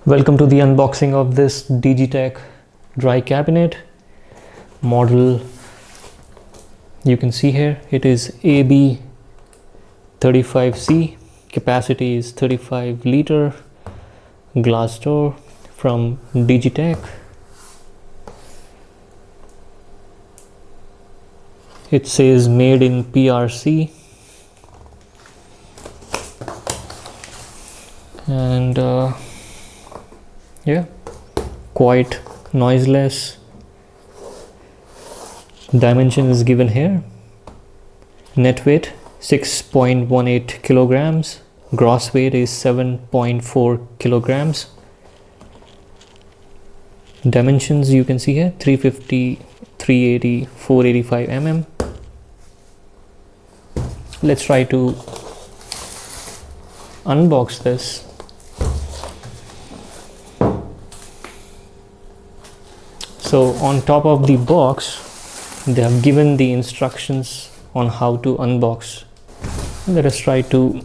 Welcome to the unboxing of this Digitek dry cabinet model. You can see here it is AB35C, capacity is 35 liter, glass door from Digitek. It says made in PRC, and yeah, quite noiseless. Dimension is given here. Net weight 6.18 kilograms, gross weight is 7.4 kilograms. Dimensions you can see here: 350, 380, 485 mm. Let's try to unbox this. So on top of the box they have given the instructions on how to unbox. Let us try to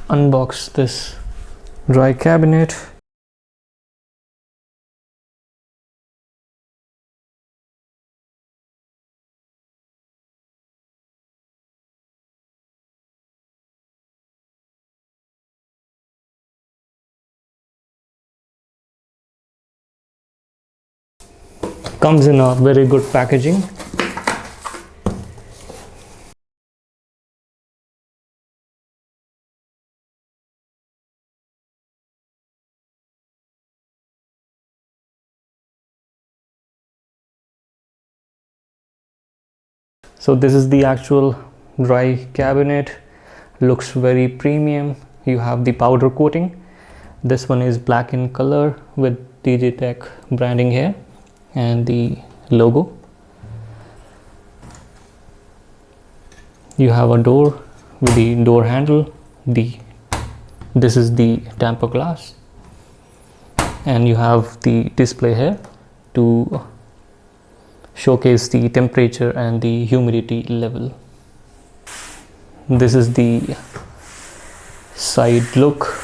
unbox this dry cabinet. Comes in a very good packaging. So this is the actual dry cabinet. Looks very premium. You have the powder coating. This one is black in color with Digitek branding here and the logo. You have a door with the door handle. This is the tempered glass, and you have the display here to showcase the temperature and the humidity level. This is the side look.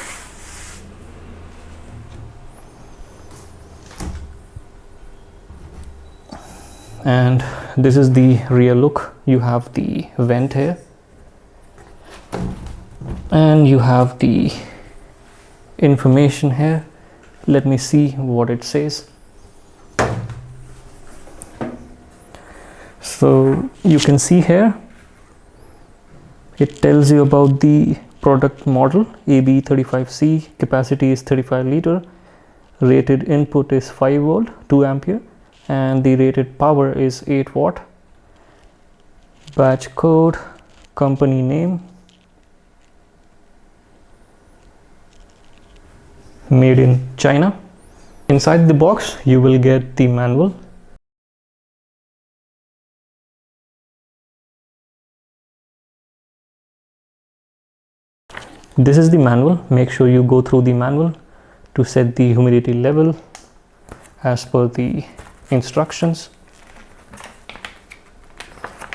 And this is the rear look. You have the vent here, and you have the information here. Let me see what it says. So you can see here it tells you about the product model: AB35C, capacity is 35 liter, rated input is 5 volt 2 ampere, and the rated power is 8 watt. Batch code, company name, made in China. Inside the box you will get the manual. This is the manual. Make sure you go through the manual to set the humidity level as per the instructions.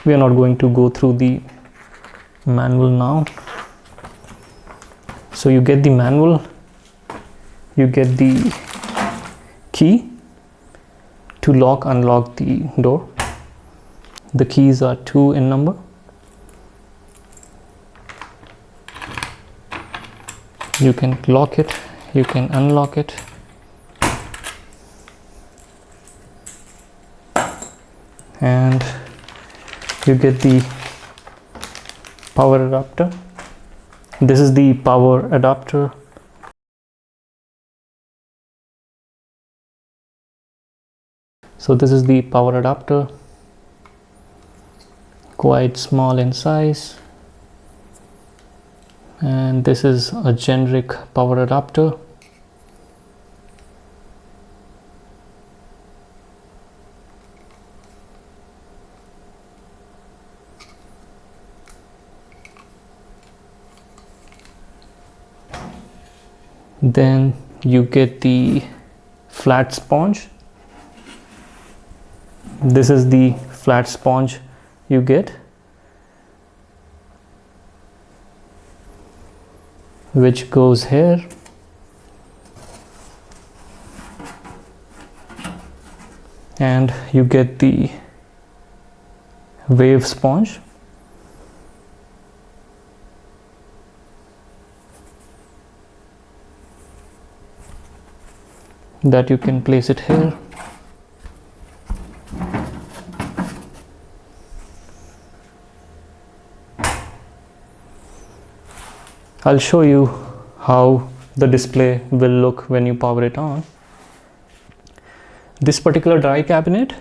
We are not going to go through the manual now. So you get the manual, you get the key to lock unlock the door. The keys are 2 in number. You can lock it, you can unlock it. And you get the power adapter. This is the power adapter. So this is the power adapter, quite small in size, and this is a generic power adapter. Then you get the flat sponge. This is the flat sponge you get, which goes here. and you get the wave sponge. That you can place it here. I'll show you how the display will look when you power it on. This particular dry cabinet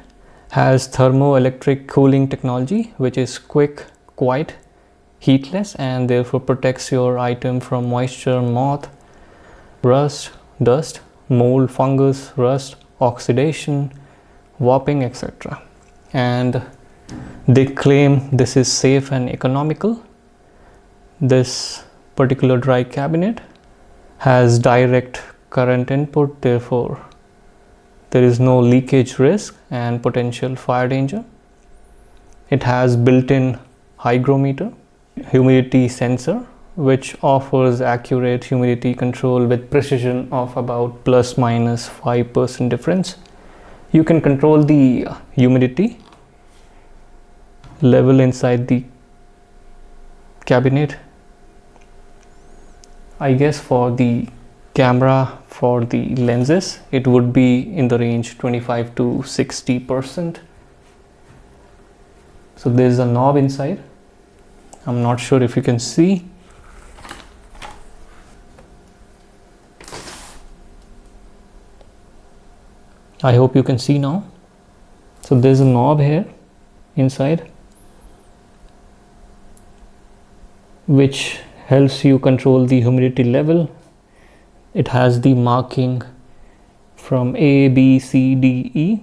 has thermoelectric cooling technology, which is quick, quiet, heatless, and therefore protects your item from moisture, moth, rust, dust, mold, fungus, rust, oxidation, warping, etc. And they claim this is safe and economical. This particular dry cabinet has direct current input, therefore there is no leakage risk and potential fire danger. It has built-in hygrometer, humidity sensor, which offers accurate humidity control with precision of about plus minus 5% difference. You can control the humidity level inside the cabinet. I guess for the camera, for the lenses, it would be in the range 25 to 60%. So there's a knob inside. I'm not sure if you can see. I hope you can see now. So there's a knob here inside, which helps you control the humidity level. It has the marking from A, B, C, D, E,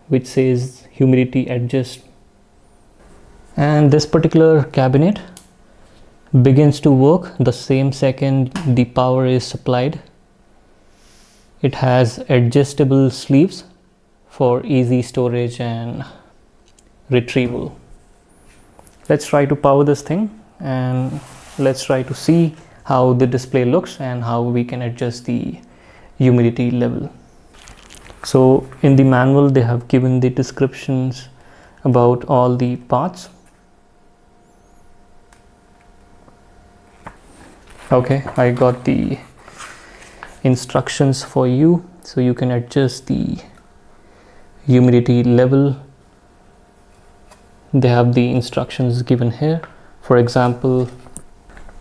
which says humidity adjust. And this particular cabinet begins to work the same second the power is supplied. It has adjustable sleeves for easy storage and retrieval. Let's try to power this thing and let's try to see how the display looks and how we can adjust the humidity level. So in the manual they have given the descriptions about all the parts. Okay, I got the instructions for you, so you can adjust the humidity level. They have the instructions given here. For example,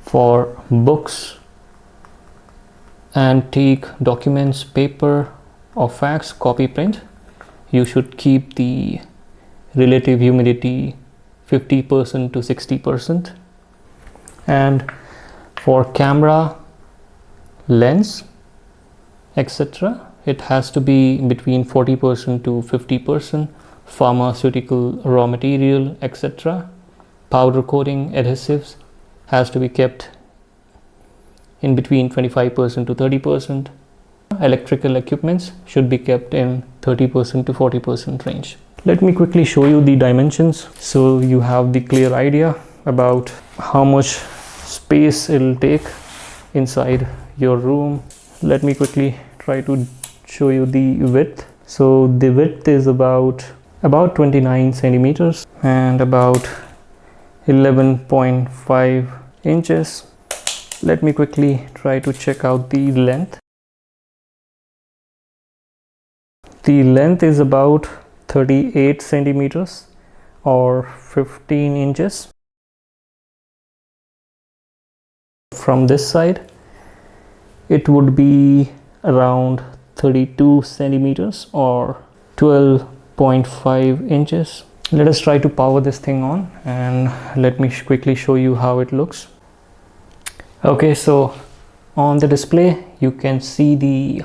for books, antique documents, paper or fax, copy print, you should keep the relative humidity 50% to 60%. And for camera, lens, etc., it has to be between 40% to 50%. Pharmaceutical raw material, etc., powder coating, adhesives has to be kept in between 25% to 30%. Electrical equipments should be kept in 30% to 40% range. Let me quickly show you the dimensions so you have the clear idea about how much space it'll take inside your room. Let me quickly try to show you the width. So the width is about 29 centimeters and about 11.5 inches. Let me quickly try to check out the length. The length is about 38 centimeters or 15 inches. From this side, it would be around 32 centimeters or 12.5 inches. Let us try to power this thing on and let me quickly show you how it looks. Okay, so on the display you can see the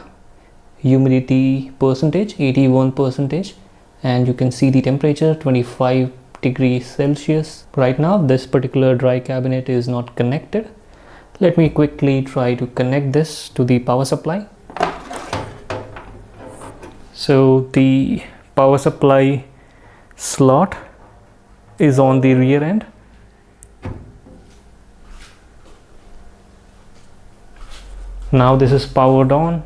humidity percentage 81%, and you can see the temperature 25 degrees Celsius. Right now this particular dry cabinet is not connected. Let me quickly try to connect this to the power supply. So the power supply slot is on the rear end. Now this is powered on.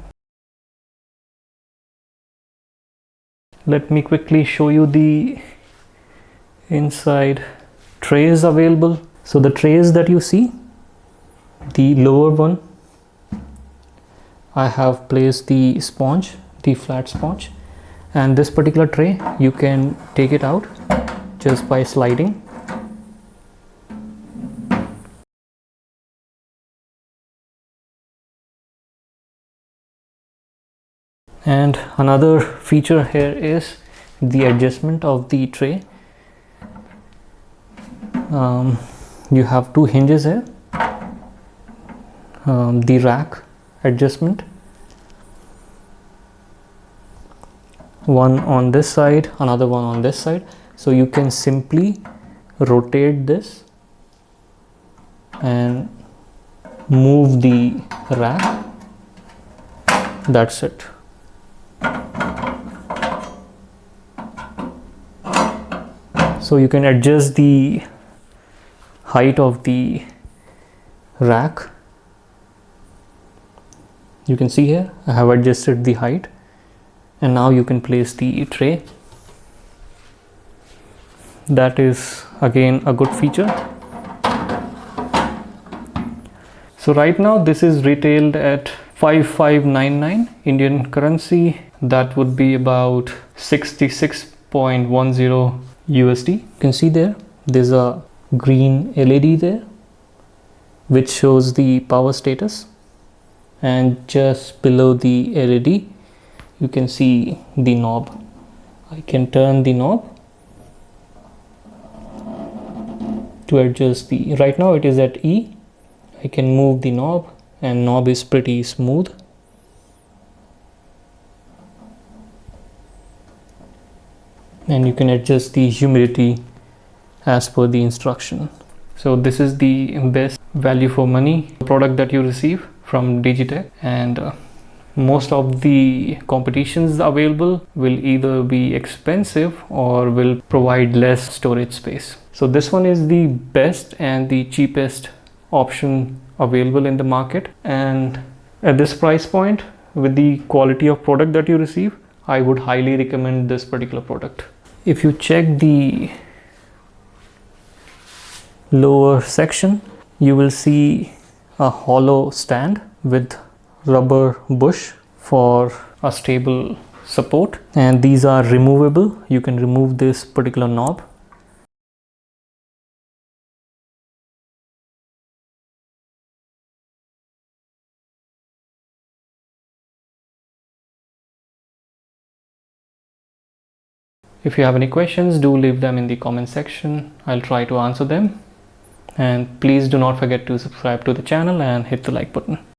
Let me quickly show you the inside trays available. So the trays that you see, the lower one, I have placed the sponge, the flat sponge, and this particular tray you can take it out just by sliding. And another feature here is the adjustment of the tray. You have two hinges here, the rack adjustment, one on this side, another one on this side, so you can simply rotate this and move the rack. That's it. So you can adjust the height of the rack. You can see here I have adjusted the height, and now you can place the tray. That is again a good feature. So right now this is retailed at 5599 Indian currency. That would be about 66.10 USD. You can see there's a green LED there which shows the power status, and just below the LED you can see the knob. I can turn the knob to adjust the, right now it is at E. I can move the knob, and knob is pretty smooth. And you can adjust the humidity as per the instruction. So this is the best value for money product that you receive from Digitek, and most of the competitions available will either be expensive or will provide less storage space. So this one is the best and the cheapest option available in the market, and at this price point with the quality of product that you receive, I would highly recommend this particular product. If you check the lower section, you will see a hollow stand with rubber bush for a stable support, and these are removable. You can remove this particular knob. If you have any questions, do leave them in the comment section. I'll try to answer them. And please do not forget to subscribe to the channel and hit the like button.